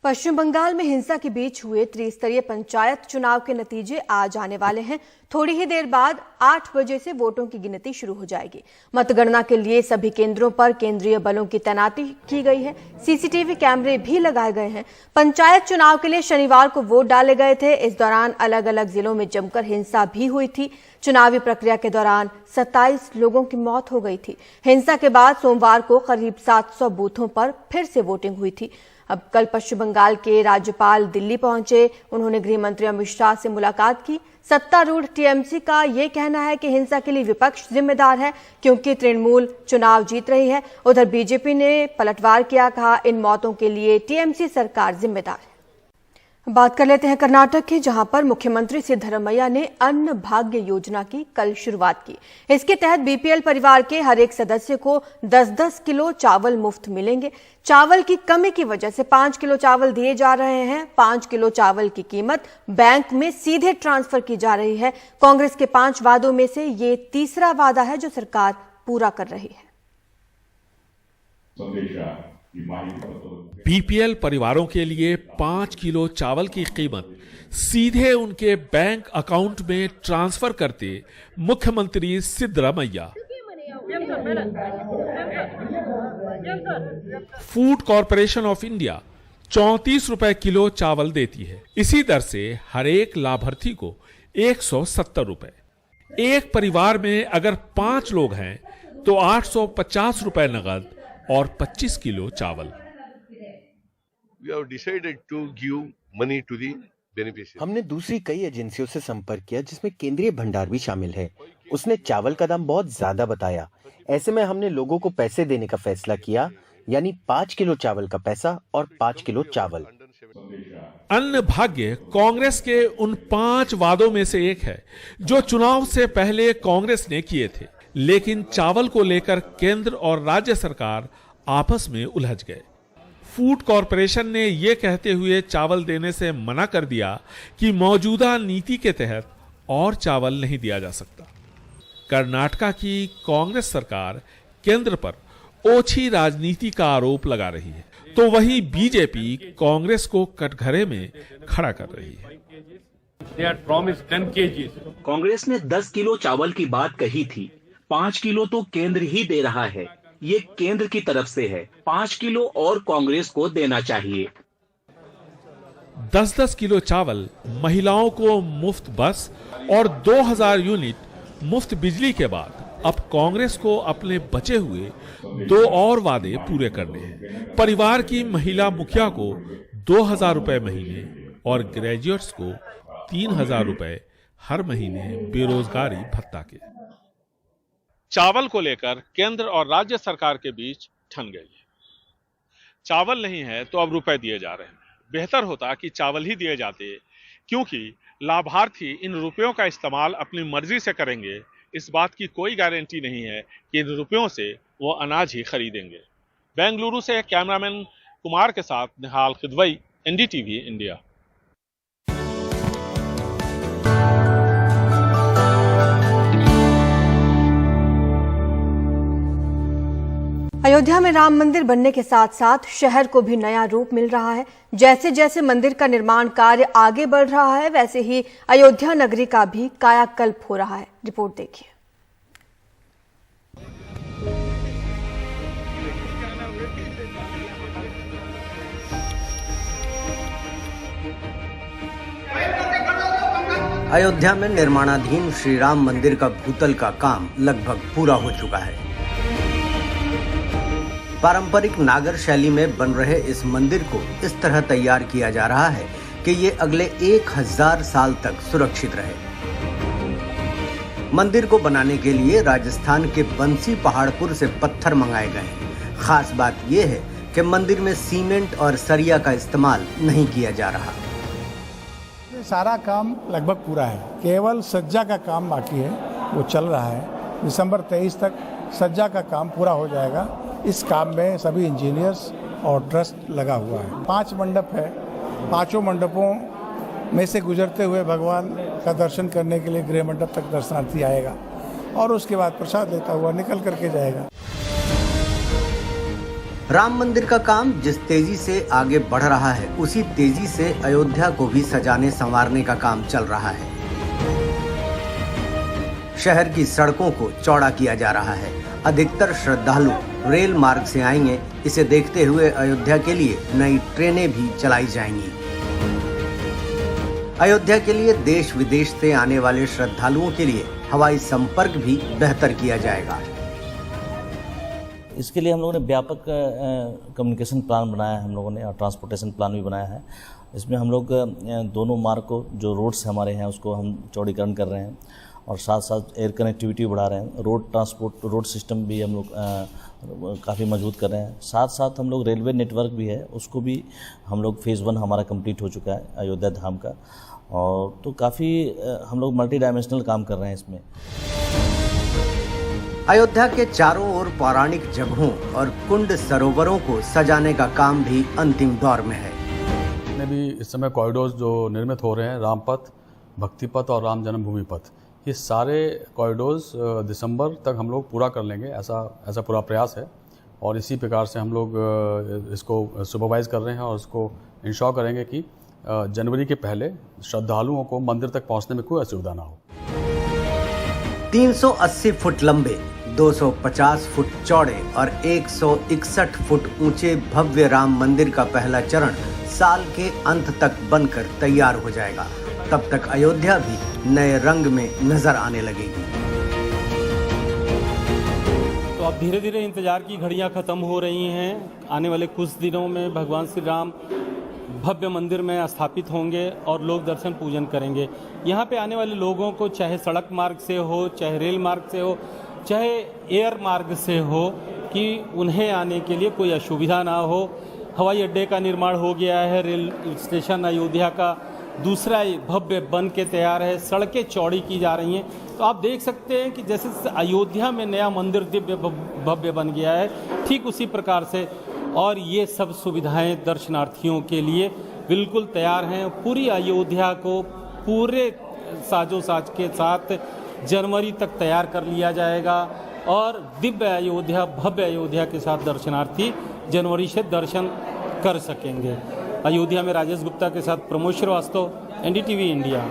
पश्चिम बंगाल में हिंसा के बीच हुए त्रिस्तरीय पंचायत चुनाव के नतीजे आज आने वाले हैं। थोड़ी ही देर बाद 8 बजे से वोटों की गिनती शुरू हो जाएगी। मतगणना के लिए सभी केंद्रों पर केंद्रीय बलों की तैनाती की गई है। सीसीटीवी कैमरे भी लगाए गए हैं। पंचायत चुनाव के लिए शनिवार को वोट डाले गए थे। इस दौरान अलग अलग जिलों में जमकर हिंसा भी हुई थी। चुनावी प्रक्रिया के दौरान 27 लोगों की मौत हो गई थी। हिंसा के बाद सोमवार को करीब 700 बूथों पर फिर से वोटिंग हुई थी। अब कल पश्चिम बंगाल के राज्यपाल दिल्ली पहुंचे। उन्होंने गृह मंत्री अमित शाह से मुलाकात की। सत्तारूढ़ टीएमसी का ये कहना है कि हिंसा के लिए विपक्ष जिम्मेदार है, क्योंकि तृणमूल चुनाव जीत रही है। उधर बीजेपी ने पलटवार किया, कहा इन मौतों के लिए टीएमसी सरकार जिम्मेदार है। बात कर लेते हैं कर्नाटक की, जहां पर मुख्यमंत्री सिद्धरमैया ने अन्न भाग्य योजना की कल शुरुआत की। इसके तहत बीपीएल परिवार के हर एक सदस्य को 10-10 किलो चावल मुफ्त मिलेंगे। चावल की कमी की वजह से 5 किलो चावल दिए जा रहे हैं। 5 किलो चावल की कीमत बैंक में सीधे ट्रांसफर की जा रही है। कांग्रेस के 5 वादों में से ये तीसरा वादा है जो सरकार पूरा कर रही है। बीपीएल परिवारों के लिए 5 किलो चावल की कीमत सीधे उनके बैंक अकाउंट में ट्रांसफर करते मुख्यमंत्री Siddaramaiah. Food corporation of India 34 रुपए किलो चावल देती है। इसी दर से हर एक लाभार्थी को 170 रुपए। एक परिवार में अगर 5 लोग हैं तो 850 रुपए नगद और 25 किलो चावल। हमने दूसरी कई एजेंसियों से संपर्क किया, जिसमें केंद्रीय भंडार भी शामिल है। उसने चावल का दाम बहुत ज्यादा बताया। ऐसे में हमने लोगों को पैसे देने का फैसला किया, यानी 5 किलो चावल का पैसा और 5 किलो चावल। अन्न भाग्य कांग्रेस के उन 5 वादों में से एक है जो चुनाव से पहले कांग्रेस ने किए थे, लेकिन चावल को लेकर केंद्र और राज्य सरकार आपस में उलझ गए। फूड कॉरपोरेशन ने यह कहते हुए चावल देने से मना कर दिया कि मौजूदा नीति के तहत और चावल नहीं दिया जा सकता। कर्नाटका की कांग्रेस सरकार केंद्र पर ओछी राजनीति का आरोप लगा रही है, तो वहीं बीजेपी कांग्रेस को कटघरे में खड़ा कर रही है। कांग्रेस ने 10 किलो चावल की बात कही थी। 5 किलो तो केंद्र ही दे रहा है। ये केंद्र की तरफ से है। 5 किलो और कांग्रेस को देना चाहिए। 10-10 किलो चावल, महिलाओं को मुफ्त बस और 2000 यूनिट मुफ्त बिजली के बाद अब कांग्रेस को अपने बचे हुए 2 और वादे पूरे करने हैं। परिवार की महिला मुखिया को 2000 रुपए महीने और ग्रेजुएट्स को 3000 रुपए हर महीने बेरोजगारी भत्ता के। चावल को लेकर केंद्र और राज्य सरकार के बीच ठन गई है। चावल नहीं है तो अब रुपए दिए जा रहे हैं। बेहतर होता कि चावल ही दिए जाते, क्योंकि लाभार्थी इन रुपयों का इस्तेमाल अपनी मर्जी से करेंगे। इस बात की कोई गारंटी नहीं है कि इन रुपयों से वो अनाज ही खरीदेंगे। बेंगलुरु से कैमरामैन कुमार के साथ निहाल खिदवई, एनडीटीवी इंडिया। अयोध्या में राम मंदिर बनने के साथ साथ शहर को भी नया रूप मिल रहा है। जैसे जैसे मंदिर का निर्माण कार्य आगे बढ़ रहा है, वैसे ही अयोध्या नगरी का भी कायाकल्प हो रहा है। रिपोर्ट देखिए। अयोध्या में निर्माणाधीन श्री राम मंदिर का भूतल का काम लगभग पूरा हो चुका है। पारंपरिक नागर शैली में बन रहे इस मंदिर को इस तरह तैयार किया जा रहा है कि ये अगले 1000 साल तक सुरक्षित रहे। मंदिर को बनाने के लिए राजस्थान के बंसी पहाड़पुर से पत्थर मंगाए गए हैं। खास बात यह है कि मंदिर में सीमेंट और सरिया का इस्तेमाल नहीं किया जा रहा। सारा काम लगभग पूरा है, केवल सज्जा का काम बाकी है, वो चल रहा है। दिसंबर 23 तक सज्जा का काम पूरा हो जाएगा। इस काम में सभी इंजीनियर्स और ट्रस्ट लगा हुआ है। 5 मंडप है। 5 मंडपों में से गुजरते हुए भगवान का दर्शन करने के लिए गृह मंडप तक दर्शनार्थी आएगा और उसके बाद प्रसाद लेता हुआ निकल करके जाएगा। राम मंदिर का काम जिस तेजी से आगे बढ़ रहा है, उसी तेजी से अयोध्या को भी सजाने संवारने का काम चल रहा है। शहर की सड़कों को चौड़ा किया जा रहा है। अधिकतर श्रद्धालु रेल मार्ग से आएंगे। इसे देखते हुए अयोध्या के लिए नई ट्रेनें भी चलाई जाएंगी। अयोध्या के लिए देश विदेश से आने वाले श्रद्धालुओं के लिए हवाई संपर्क भी बेहतर किया जाएगा। इसके लिए हम लोगों ने व्यापक कम्युनिकेशन प्लान बनाया है, हम लोगों ने, और ट्रांसपोर्टेशन प्लान भी बनाया है। इसमें हम लोग दोनों मार्ग को, जो रोड्स हमारे हैं, उसको हम चौड़ीकरण कर रहे हैं और साथ साथ एयर कनेक्टिविटी बढ़ा रहे हैं। रोड सिस्टम भी हम लोग काफ़ी मजबूत कर रहे हैं। साथ साथ हम लोग रेलवे नेटवर्क भी है, उसको भी हम लोग फेज़ 1 हमारा कंप्लीट हो चुका है अयोध्या धाम का, और तो काफ़ी हम लोग मल्टी डायमेंशनल काम कर रहे हैं इसमें। अयोध्या के चारों ओर पौराणिक जगहों और कुंड सरोवरों को सजाने का काम भी अंतिम दौर में है। जितने भी इस समय कॉरिडोर्स जो निर्मित हो रहे हैं, रामपथ, भक्तिपथ और राम जन्मभूमि पथ, ये सारे कॉरिडोर्स दिसंबर तक हम लोग पूरा कर लेंगे, ऐसा पूरा प्रयास है। और इसी प्रकार से हम लोग इसको सुपरवाइज कर रहे हैं और इसको इंश्योर करेंगे कि जनवरी के पहले श्रद्धालुओं को मंदिर तक पहुंचने में कोई असुविधा ना हो। 380 फुट लंबे, 250 फुट चौड़े और 161 फुट ऊंचे भव्य राम मंदिर का पहला चरण साल के अंत तक बनकर तैयार हो जाएगा। तब तक अयोध्या भी नए रंग में नजर आने लगेगी। तो अब धीरे धीरे इंतजार की घड़ियां खत्म हो रही हैं। आने वाले कुछ दिनों में भगवान श्री राम भव्य मंदिर में स्थापित होंगे और लोग दर्शन पूजन करेंगे। यहाँ पे आने वाले लोगों को चाहे सड़क मार्ग से हो, चाहे रेल मार्ग से हो, चाहे एयर मार्ग से हो, कि उन्हें आने के लिए कोई असुविधा ना हो। हवाई अड्डे का निर्माण हो गया है, रेल स्टेशन अयोध्या का दूसरा भव्य बन के तैयार है, सड़कें चौड़ी की जा रही हैं। तो आप देख सकते हैं कि जैसे अयोध्या में नया मंदिर दिव्य भव्य बन गया है, ठीक उसी प्रकार से, और ये सब सुविधाएं दर्शनार्थियों के लिए बिल्कुल तैयार हैं। पूरी अयोध्या को पूरे साजो साज के साथ जनवरी तक तैयार कर लिया जाएगा और दिव्य अयोध्या, भव्य अयोध्या के साथ दर्शनार्थी जनवरी से दर्शन कर सकेंगे। अयोध्या में राजेश गुप्ता के साथ प्रमोद श्रीवास्तव, NDTV इंडिया।